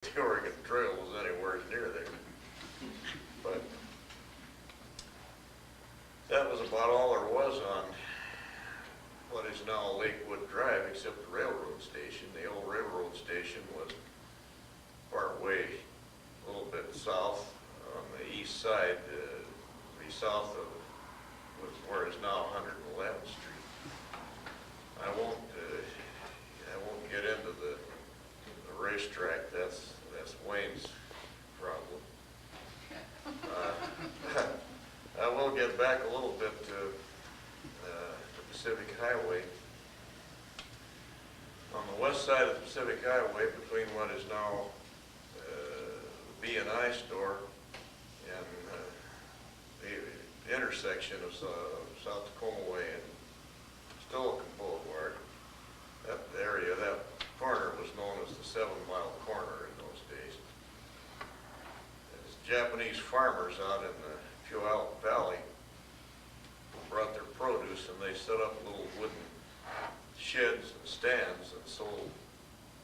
the Oregon Trail was anywhere near there. But that was about all there was on what is now Lakewood Drive, except the railroad station. The old railroad station was part way, a little bit south on the east side, be south of where is now 111th Street. I won't get into the racetrack. That's Wayne's problem. I will get back a little bit to the Pacific Highway. On the west side of the Pacific Highway, between what is now the B&I store and the intersection of South Tacoma Way and Stilican Boulevard, that area, that corner was known as the 7-mile corner in those days. As Japanese farmers out in the Puyallup Valley brought their produce, and they set up little wooden sheds and stands and sold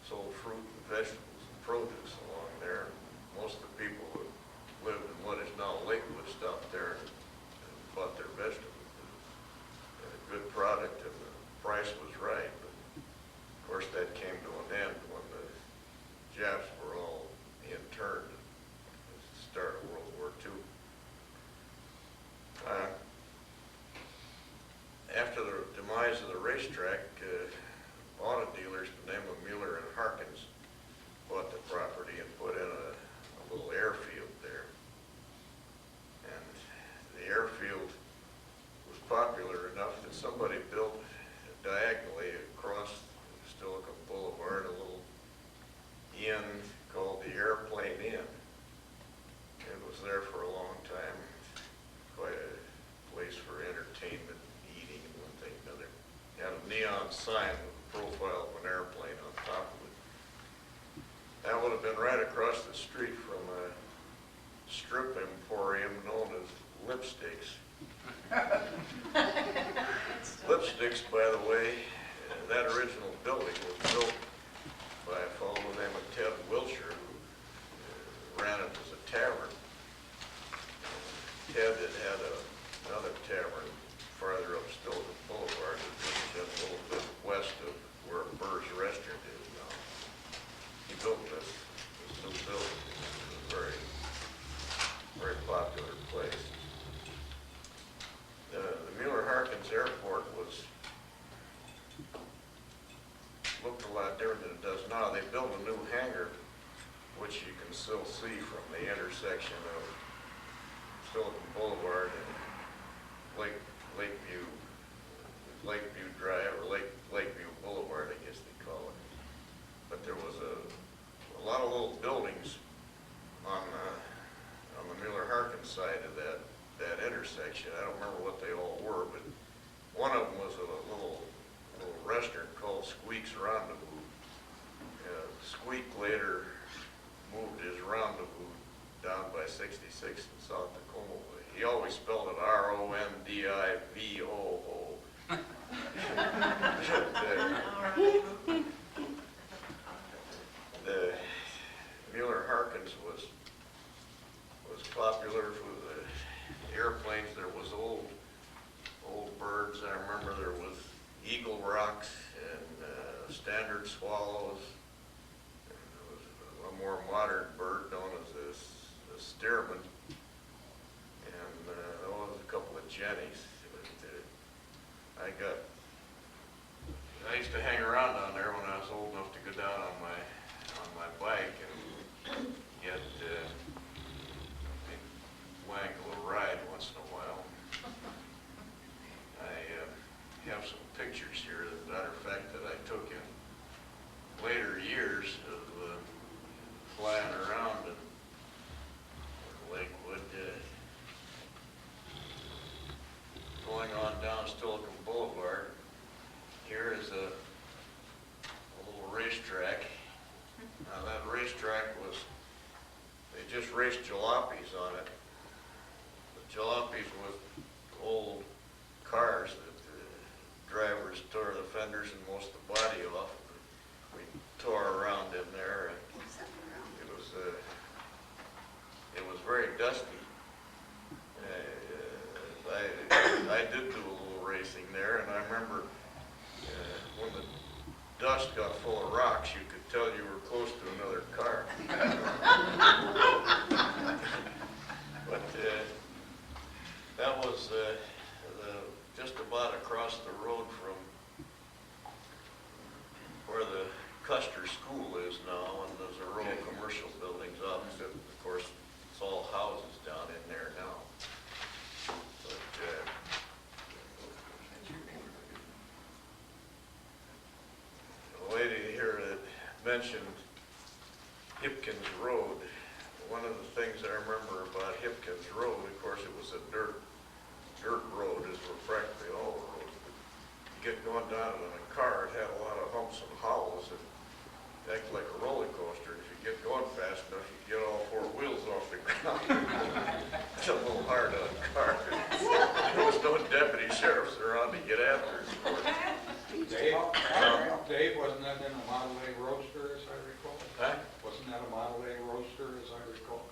fruit and vegetables and produce along there. Most of the people who lived in what is now Lakewood stopped there and bought their vegetables. It had a good product and the price was right. But of course that came to an end when the Japs were all interned at the start of World War II. After the demise of the racetrack, auto dealers by the name of Mueller and Harkins bought the property and put in a little airfield there. And the airfield was popular enough that somebody built diagonally across Stilican Boulevard a little inn called the Airplane Inn. It was there for a long time, quite a place for entertainment, eating, and one thing and another. It had a neon sign with a profile of an airplane on top of it. That would have been right across the street from a strip emporium known as Lipsticks. Lipsticks, by the way, that original building was built by a fellow named Ted Wilshire, who ran it as a tavern. Ted had another tavern farther up Stilican Boulevard, just a little bit west of where Burr's Restaurant is now. He built this new building. It was a very, very popular place. The Mueller-Harkins Airport looked a lot different than it does now. They built a new hangar, which you can still see from the intersection of Stilican Boulevard and Lakeview Drive, or Lakeview Boulevard, I guess they call it. But there was a lot of little buildings on the Mueller-Harkins side of that intersection. I don't remember what they all were, but one of them was a little restaurant called Squeak's Rendezvous. Squeak later moved his rendezvous down by 66 in South Tacoma Way. He always spelled it R-O-N-D-I-V-O-O. The Mueller-Harkins was popular for the airplanes. There was old birds. I remember there was Eagle Rocks and Standard Swallows. And there was a more modern bird known as a Stearman. And there was a couple of Jennies. I used to hang around down there when I was old enough to go down on my bike and get wang a little ride once in a while. I have some pictures here, as a matter of fact, that I took in later years of flying around in Lakewood, going on down Stilican Boulevard. Here is a little racetrack. Now that racetrack they just raced jalopies on it. The jalopies was old cars that the drivers tore the fenders and most of the body off. We tore around in there, and it dust got full of rocks, you could tell you were close to another car. But that was just about across the road from where the Custer School is now, and there's a row of commercial buildings opposite. Of course, it's all houses down in there now. But the lady here that mentioned Hipkins Road, one of the things I remember about Hipkins Road, of course, it was a dirt road, as were practically all the roads. You get going down it in a car, it had a lot of humps and hollows, and it acted like a roller coaster. If you get going fast enough, you get all four wheels off the ground. It's a little hard on a car. There was no deputy sheriffs around to get after it. Dave, wasn't that in a Model A Roadster, as I recall? Huh? Wasn't that a Model A Roadster, as I recall?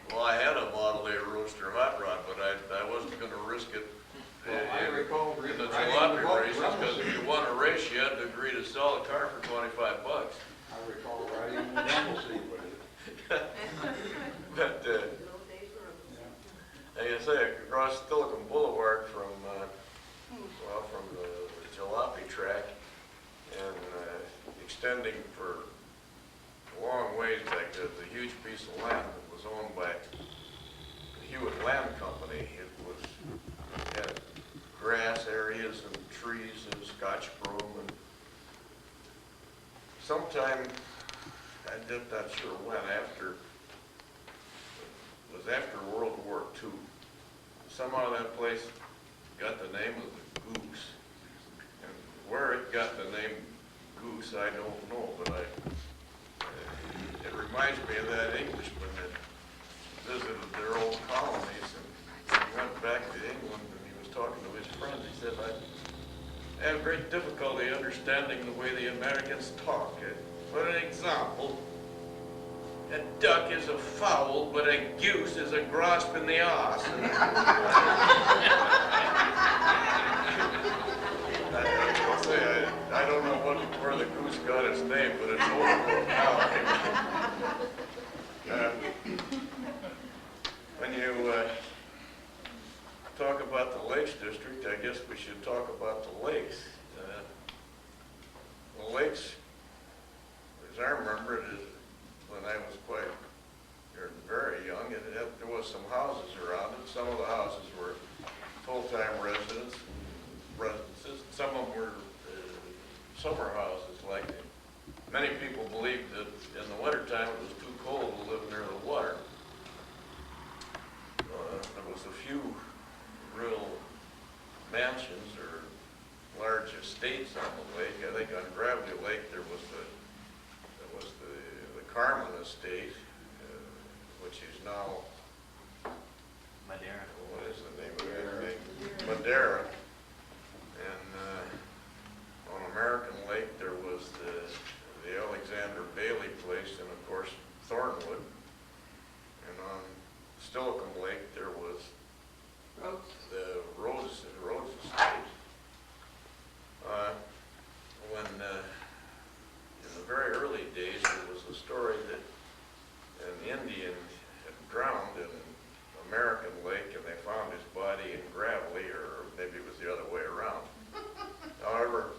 Well, I had a Model A Roadster hot rod, but I wasn't going to risk it Well, I recall in the riding jalopy the boat races, from the because if you seat. won a race, you had to agree to sell a car for $25. I recall riding the rumble seat with it. But like I say, across Silicon Boulevard from the jalopy track and extending for a long ways back, there's a huge piece of land that was owned by the Hewitt Land Company. It had grass areas and trees and Scotch broom, and sometime, I'm not sure when, it was after World War II. Somehow that place got the name of the Goose. And where it got the name Goose, I don't know, but it reminds me of that Englishman that visited their old colonies, and he went back to England, and he was talking to his friends. He said, I have great difficulty understanding the way the Americans talk. For an example, a duck is a fowl, but a goose is a grasp in the arse. I don't know where the goose got its name, but it's over now. When you talk about the Lakes District, I guess we should talk about the lakes. The lakes, as I remember it, when I was very young, there was some houses around it. Some of the houses were full-time residences. Some of them were summer houses. Like many people believed that in the wintertime it was too cold to live near the water. There was a few real mansions or large estates on the lake. I think on Gravity Lake there was the Carmen Estate, which is now Madeira. what is the name of that? Madeira. And on American Lake there was the Alexander Bailey place, and of course Thornwood. And on Stillicum Lake there was the Rose Estate. In the very early days, there was a story that an Indian had drowned in American Lake, and they found his body in Gravely, or maybe it was the other way around. However,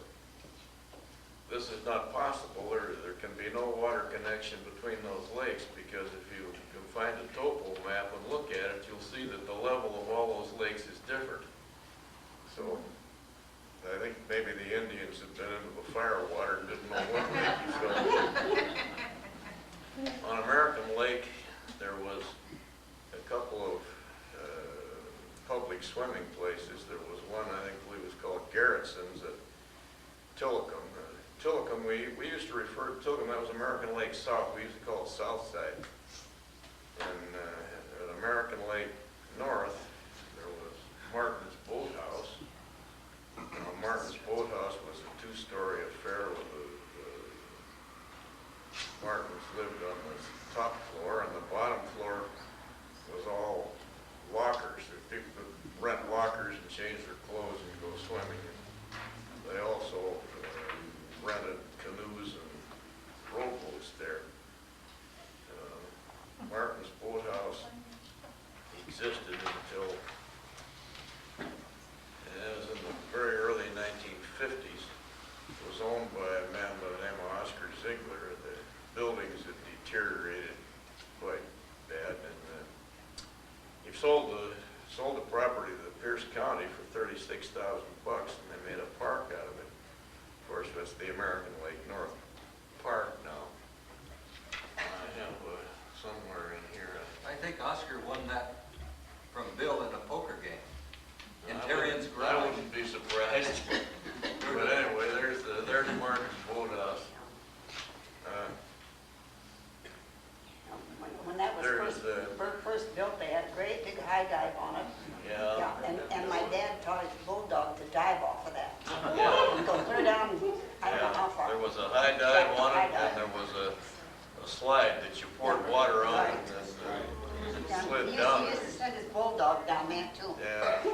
this is not possible. There can be no water connection between those lakes, because if you can find a topo map and look at it, you'll see that the level of all those lakes is different. So I think maybe the Indians had been into the fire water and didn't know what lake you fell. On American Lake, there was a couple of public swimming places. There was one, I think, believe it was called Garretson's at Tillicum. Tillicum, we used to refer to Tillicum, that was American Lake South. We used to call it South Side. And at American Lake North, there was Martin's Boathouse. Martin's Boathouse was a two-story affair with Martins lived on the top floor, and the bottom floor was all lockers. People could rent lockers and change their clothes and go swimming. They also rented deteriorated quite bad, and he sold the property to Pierce County for $36,000, and they made a park out of it. Of course, that's the American Lake North Park now. I have somewhere in here. I think Oscar won that from Bill in a poker game. In Terrian's I garage. wouldn't be surprised. But anyway, there's Martin's boathouse. When that was There's first built, they had a great big high dive on it. Yeah. And my dad taught his bulldog to dive off of that. Yeah. Go clear down, I don't know how Yeah, far. there was a high dive on it, and there was a slide that you poured water on Right. and Yeah, slid he down used there. to send his bulldog down there too. Yeah. I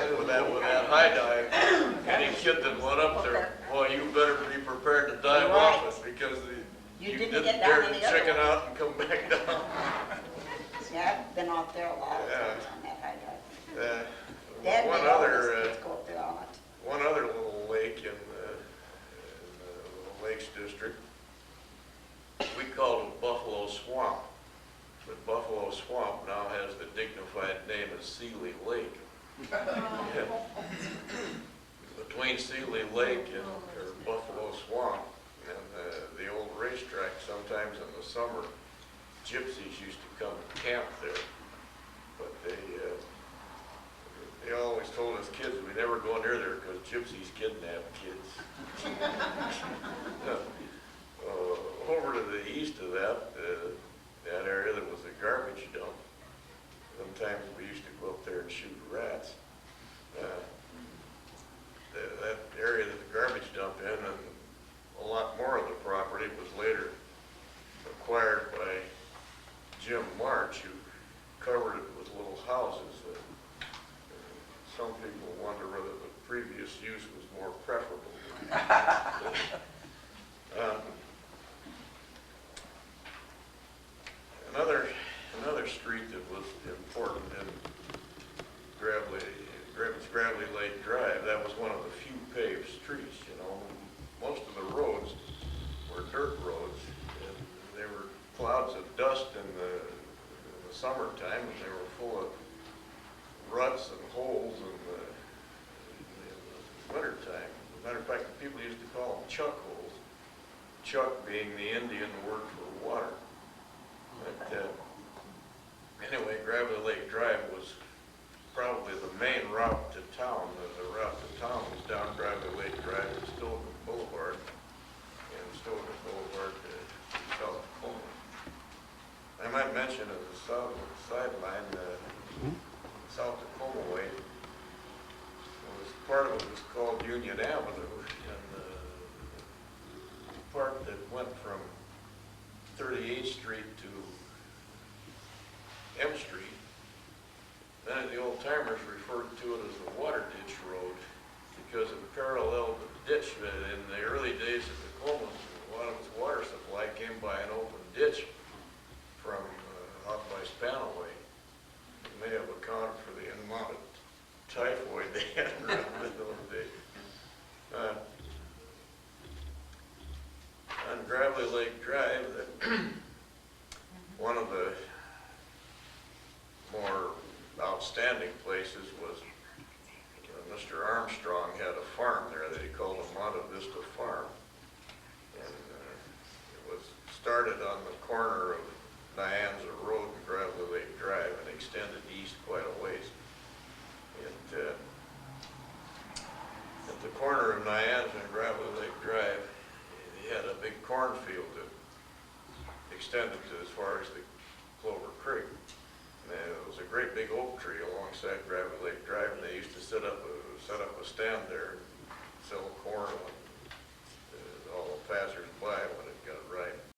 know with that high dive, any kid that went up there, boy, you better be prepared to dive off it, because You you didn't didn't get down dare to to the other chicken one. out and come back down. Yeah, I've been out there a lot of Yeah. times on that high dive. Dad One made all his other, kids go up there on it. one other little lake in the Lakes District, we called it Buffalo Swamp. But Buffalo Swamp now has the dignified name of Sealy Lake. Yeah. Between Sealy Lake or Buffalo Swamp and the old racetrack, sometimes in the summer, gypsies used to come and camp there. But they always told us kids we never go near there because gypsies kidnap kids. Over to the east of that area, there was a garbage dump. Sometimes we used to go up there and shoot rats. That area that the garbage dump in, and a lot more of the property was later acquired by Jim March, who covered it with little houses. Some people wonder whether the previous use was more preferable. Another street that was important in Gravelly Lake Drive, that was one of the few paved streets, you know. Most of the roads were dirt roads, and they were clouds of dust in the summertime, and they were full of ruts and holes in the wintertime. As a matter of fact, the people used to call them chuck holes, chuck being the Indian word for water. But anyway, Gravelly Lake Drive was probably the main route to town. The route to town was down Gravelly Lake Drive to Stogan Boulevard, and Stogan Boulevard to South Tacoma. I might mention as a sideline, South Tacoma Way was part of it was called Union Avenue, and the part that went from 38th Street to M Street. Then the old timers referred to it as the water ditch road because it paralleled the ditch. In the early days of Tacoma, a lot of its water supply came by an open ditch from out by Spanaway. It may have accounted for the amount of typhoid they had around in those days. On Gravelly Lake Drive, one of the more outstanding places was Mr. Armstrong had a farm there that he called a Monte Vista Farm. And it was started on the corner of Nyanza Road and Gravelly Lake Drive and extended east quite a ways. At the corner of Nyanza and Gravelly Lake Drive, he had a big cornfield that extended to as far as the Clover Creek. And there was a great big oak tree alongside Gravelly Lake Drive, and they used to set up a stand there and sell corn on all the passers-by when